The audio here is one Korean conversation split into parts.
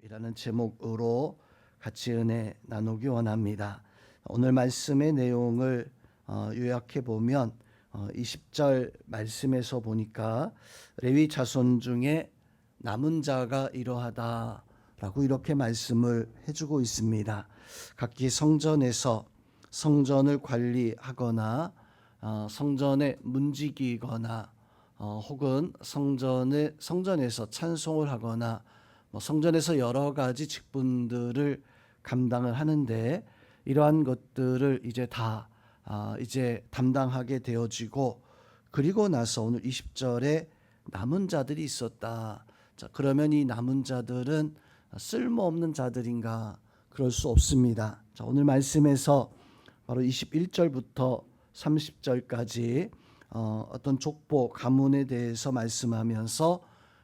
이라는 제목으로 같이 은혜 나누기 원합니다. 오늘 말씀의 내용을 요약해 보면 20절 말씀에서 보니까 레위 자손 중에 남은 자가 이러하다라고 이렇게 말씀을 해주고 있습니다. 각기 성전에서 성전을 관리하거나 성전에 문지기거나 혹은 성전에서 찬송을 하거나 성전에서 여러 가지 직분들을 감당을 하는데, 이러한 것들을 이제 다 이제 담당하게 되어지고, 그리고 나서 오늘 20절에 남은 자들이 있었다. 자, 그러면 이 남은 자들은 쓸모없는 자들인가? 그럴 수 없습니다. 자, 오늘 말씀에서 바로 21절부터 30절까지 어떤 족보 가문에 대해서 말씀하면서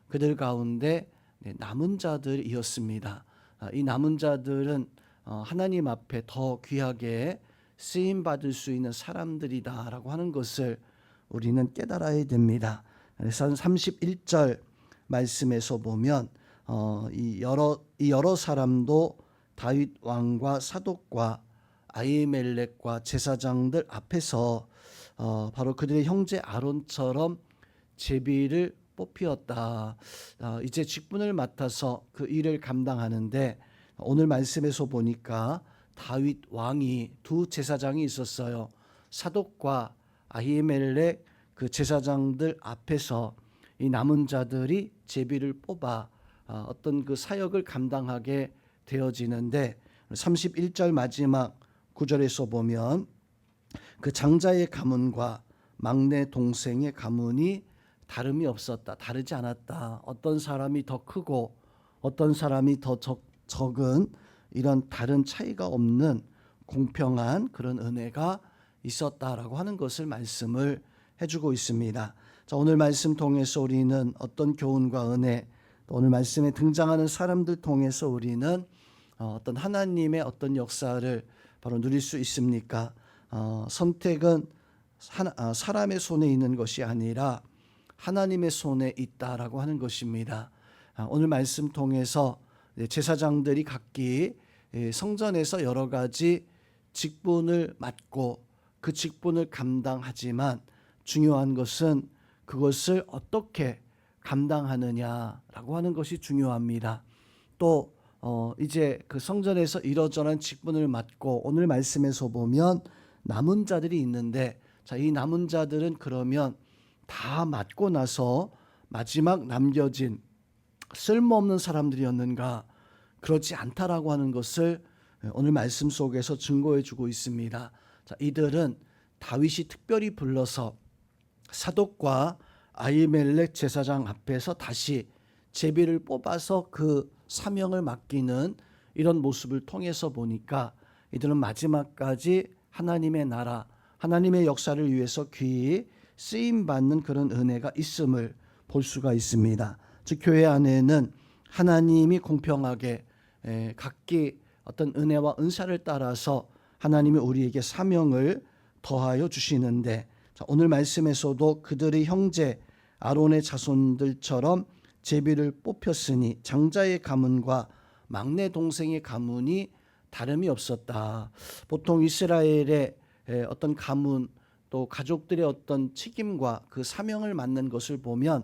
그들 가운데 남은 자들이었습니다. 이 남은 자들은 하나님 앞에 더 귀하게 쓰임 받을 수 있는 사람들이다라고 하는 것을 우리는 깨달아야 됩니다. 그래서 31절 말씀에서 보면 이 여러 사람도 다윗 왕과 사독과 아히멜렉과 제사장들 앞에서 바로 그들의 형제 아론처럼 제비를 뽑히었다. 이제 직분을 맡아서 그 일을 감당하는데, 오늘 말씀에서 보니까 다윗 왕이 두 제사장이 있었어요. 사독과 아히멜렉 그 제사장들 앞에서 이 남은 자들이 제비를 뽑아 어떤 그 사역을 감당하게 되어지는데, 31절 마지막 구절에서 보면 그 장자의 가문과 막내 동생의 가문이 다름이 없었다. 다르지 않았다. 어떤 사람이 더 크고 어떤 사람이 더 적은 이런 다른 차이가 없는 공평한 그런 은혜가 있었다라고 하는 것을 말씀을 해주고 있습니다. 자, 오늘 말씀 통해서 우리는 어떤 교훈과 은혜, 또 오늘 말씀에 등장하는 사람들 통해서 우리는 어떤 하나님의 어떤 역사를 바로 누릴 수 있습니까? 선택은 사람의 손에 있는 것이 아니라 하나님의 손에 있다라고 하는 것입니다. 오늘 말씀 통해서 제사장들이 각기 성전에서 여러 가지 직분을 맡고 그 직분을 감당하지만, 중요한 것은 그것을 어떻게 감당하느냐라고 하는 것이 중요합니다. 또 이제 그 성전에서 이러저러한 직분을 맡고 오늘 말씀에서 보면 남은 자들이 있는데, 자, 이 남은 자들은 그러면 다 맡고 나서 마지막 남겨진 쓸모없는 사람들이었는가? 그렇지 않다라고 하는 것을 오늘 말씀 속에서 증거해 주고 있습니다. 자, 이들은 다윗이 특별히 불러서 사독과 아히멜렉 제사장 앞에서 다시 제비를 뽑아서 그 사명을 맡기는 이런 모습을 통해서 보니까 이들은 마지막까지 하나님의 나라, 하나님의 역사를 위해서 귀히 쓰임받는 그런 은혜가 있음을 볼 수가 있습니다. 즉, 교회 안에는 하나님이 공평하게 각기 어떤 은혜와 은사를 따라서 하나님이 우리에게 사명을 더하여 주시는데, 자, 오늘 말씀에서도 그들의 형제 아론의 자손들처럼 제비를 뽑혔으니 장자의 가문과 막내 동생의 가문이 다름이 없었다. 보통 이스라엘의 어떤 가문, 또 가족들의 어떤 책임과 그 사명을 맡는 것을 보면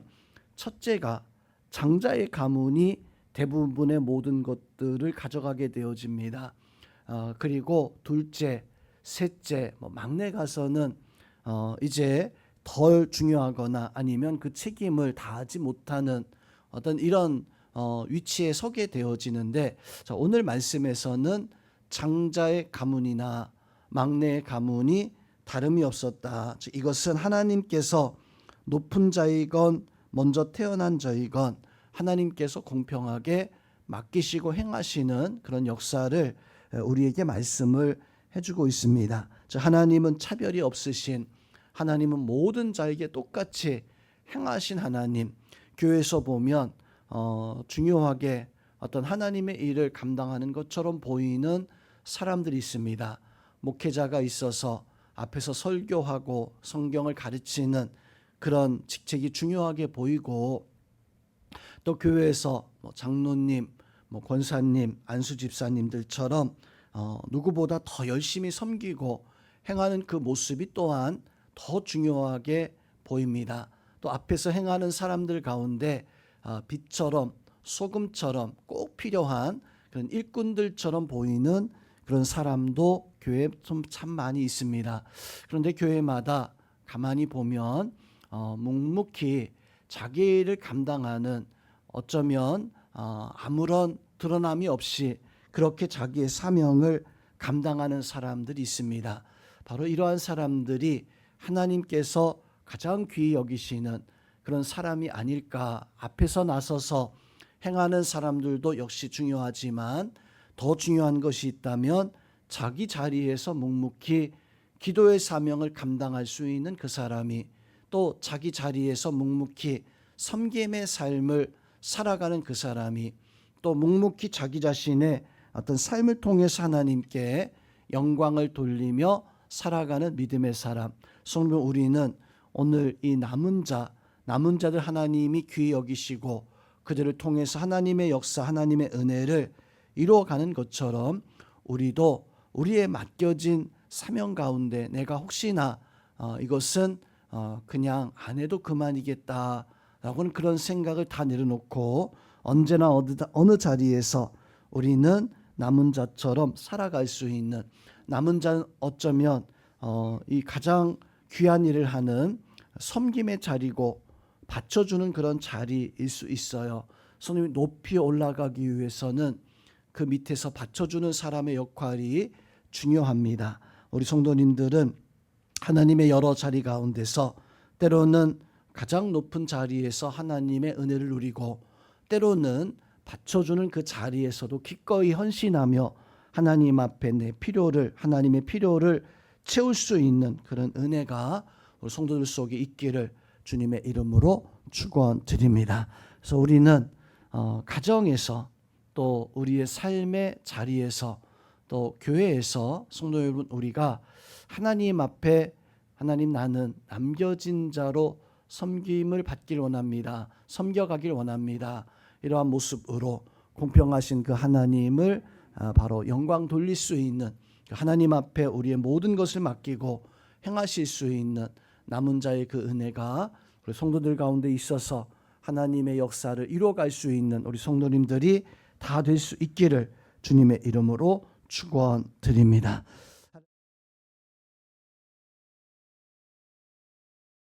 첫째가 장자의 가문이 대부분의 모든 것들을 가져가게 되어집니다. 그리고 둘째, 셋째, 막내 가서는 이제 덜 중요하거나 아니면 그 책임을 다하지 못하는 어떤 이런 위치에 서게 되어지는데, 자, 오늘 말씀에서는 장자의 가문이나 막내의 가문이 다름이 없었다. 이것은 하나님께서 높은 자이건 먼저 태어난 자이건 하나님께서 공평하게 맡기시고 행하시는 그런 역사를 우리에게 말씀을 해주고 있습니다. 하나님은 차별이 없으신, 하나님은 모든 자에게 똑같이 행하신 하나님. 교회에서 보면 중요하게 어떤 하나님의 일을 감당하는 것처럼 보이는 사람들이 있습니다. 목회자가 있어서 앞에서 설교하고 성경을 가르치는 그런 직책이 중요하게 보이고, 또 교회에서 장로님, 권사님, 안수 집사님들처럼 누구보다 더 열심히 섬기고 행하는 그 모습이 또한 더 중요하게 보입니다. 또 앞에서 행하는 사람들 가운데 빛처럼 소금처럼 꼭 필요한 그런 일꾼들처럼 보이는 그런 사람도 교회에 참 많이 있습니다. 그런데 교회마다 가만히 보면 묵묵히 자기 일을 감당하는, 어쩌면 아무런 드러남이 없이 그렇게 자기의 사명을 감당하는 사람들이 있습니다. 바로 이러한 사람들이 하나님께서 가장 귀히 여기시는 그런 사람이 아닐까. 앞에서 나서서 행하는 사람들도 역시 중요하지만 더 중요한 것이 있다면 자기 자리에서 묵묵히 기도의 사명을 감당할 수 있는 그 사람이, 또 자기 자리에서 묵묵히 섬김의 삶을 살아가는 그 사람이, 또 묵묵히 자기 자신의 어떤 삶을 통해서 하나님께 영광을 돌리며 살아가는 믿음의 사람. 성도 우리는 오늘 이 남은 자들 하나님이 귀히 여기시고 그들을 통해서 하나님의 역사, 하나님의 은혜를 이루어가는 것처럼 우리도 우리의 맡겨진 사명 가운데 내가 혹시나 이것은 그냥 안 해도 그만이겠다라고는 그런 생각을 다 내려놓고 언제나 어느 자리에서 우리는 남은 자처럼 살아갈 수 있는, 남은 자는 어쩌면 이 가장 귀한 일을 하는 섬김의 자리고 받쳐주는 그런 자리일 수 있어요. 성도님이 높이 올라가기 위해서는 그 밑에서 받쳐주는 사람의 역할이 중요합니다. 우리 성도님들은 하나님의 여러 자리 가운데서 때로는 가장 높은 자리에서 하나님의 은혜를 누리고 때로는 받쳐주는 그 자리에서도 기꺼이 헌신하며 하나님 앞에 내 필요를, 하나님의 필요를 채울 수 있는 그런 은혜가 우리 성도들 속에 있기를 주님의 이름으로 축원드립니다. 그래서 우리는 가정에서 또 우리의 삶의 자리에서 또 교회에서 성도 여러분, 우리가 하나님 앞에 하나님, 나는 남겨진 자로 섬김을 받길 원합니다. 섬겨가길 원합니다. 이러한 모습으로 공평하신 그 하나님을 바로 영광 돌릴 수 있는, 하나님 앞에 우리의 모든 것을 맡기고 행하실 수 있는 남은 자의 그 은혜가 우리 성도들 가운데 있어서 하나님의 역사를 이루어갈 수 있는 우리 성도님들이 다 될 수 있기를 주님의 이름으로 축원드립니다.